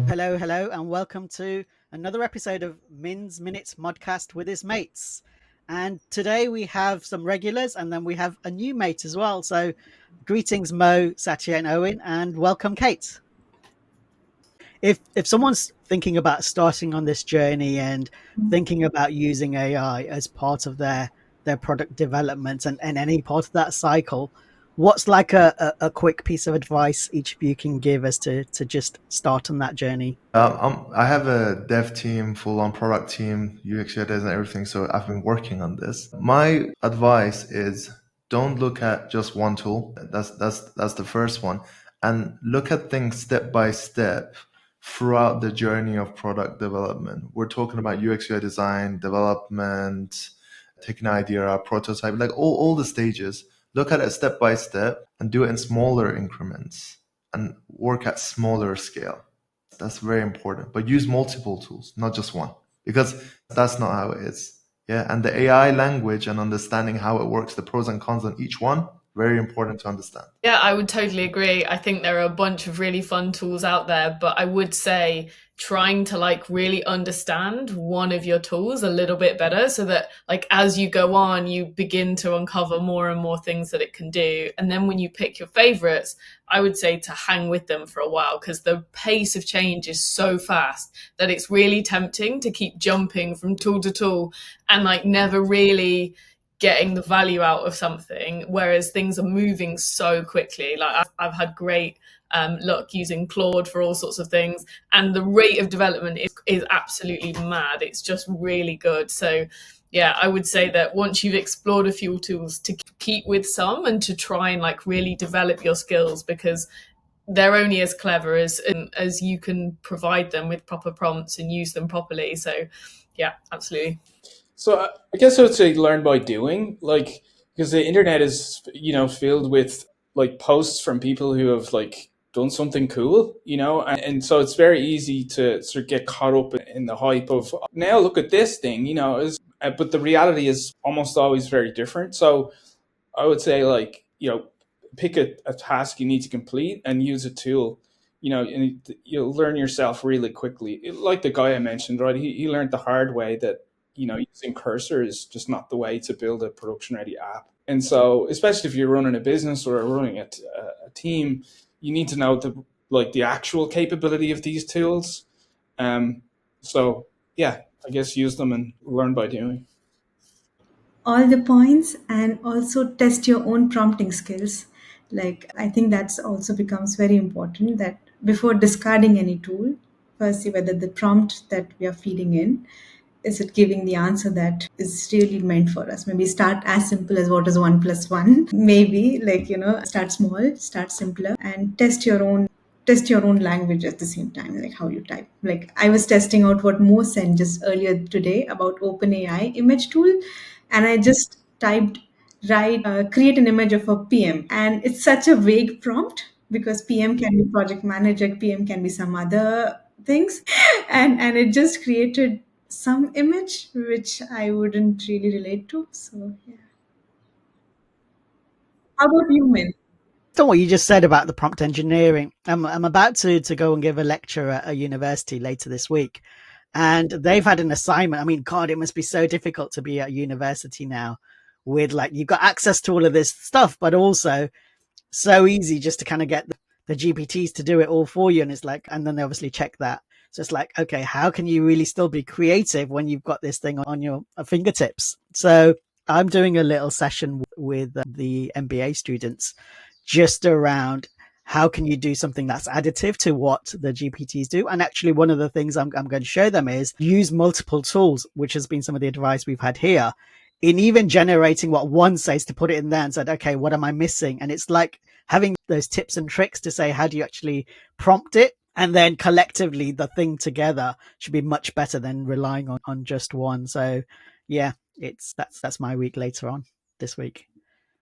Hello, and welcome to another episode of Min's Minute Modcast with his mates. And today we have some regulars, and then we have a new mate as well. So, greetings, Mo, Satian, Owen, and welcome, Kate. If someone's thinking about starting on this journey and thinking about using AI as part of their product development and any part of that cycle, what's like a quick piece of advice each of you can give us to just start on that journey? I have a dev team, full-on product team, UX, UI design, everything. So I've been working on this. My advice is don't look at just one tool. That's the first one, and look at things step by step throughout the journey of product development. We're talking about UX, UI design, development, taking an idea, prototype, like all the stages. Look at it step by step and do it in smaller increments and work at smaller scale. That's very important. But use multiple tools, not just one, because that's not how it is. Yeah. And the AI language and understanding how it works, the pros and cons on each one, very important to understand. Yeah, I would totally agree. I think there are a bunch of really fun tools out there, but I would say trying to really understand one of your tools a little bit better so that as you go on, you begin to uncover more and more things that it can do. And then when you pick your favorites, I would say to hang with them for a while because the pace of change is so fast that it's really tempting to keep jumping from tool to tool and never really getting the value out of something, whereas things are moving so quickly. I've had great luck using Claude for all sorts of things, and the rate of development is absolutely mad. It's just really good. So yeah, I would say that once you've explored a few tools, to keep with some and to try and really develop your skills, because they're only as clever as you can provide them with proper prompts and use them properly. So yeah, absolutely. So I guess I would say learn by doing, because the internet is, filled with posts from people who have done something cool, and so it's very easy to sort of get caught up in the hype of now look at this thing, but the reality is almost always very different. So I would say pick a task you need to complete and use a tool, and you'll learn yourself really quickly. Like the guy I mentioned, right? He learned the hard way that using cursor is just not the way to build a production-ready app. And so, especially if you're running a business or running a team, you need to know the actual capability of these tools. So, yeah, I guess use them and learn by doing. All the points, and also test your own prompting skills. I think that's also becomes very important, that before discarding any tool, first see whether the prompt that we are feeding in, is it giving the answer that is really meant for us. Maybe start as simple as what is 1 + 1. Maybe start small, start simpler, and test your own language at the same time, how you type. I was testing out what Mo sent just earlier today about OpenAI image tool, and I just typed create an image of a PM, and it's such a vague prompt because PM can be project manager, PM can be some other things, and it just created some image which I wouldn't really relate to. So yeah. How about you, Min? On what you just said about the prompt engineering, I'm about to go and give a lecture at a university later this week, and they've had an assignment. I mean, God, it must be so difficult to be at university now with you've got access to all of this stuff, but also so easy just to kind of get the GPTs to do it all for you. And it's and then they obviously check that. So it's okay, how can you really still be creative when you've got this thing on your fingertips? So I'm doing a little session with the MBA students just around how can you do something that's additive to what the GPTs do. And actually, one of the things I'm going to show them is use multiple tools, which has been some of the advice we've had here, in even generating what one says to put it in there and said, okay, what am I missing? And it's having those tips and tricks to say, how do you actually prompt it? And then collectively, the thing together should be much better than relying on just one. So yeah, that's my week later on this week.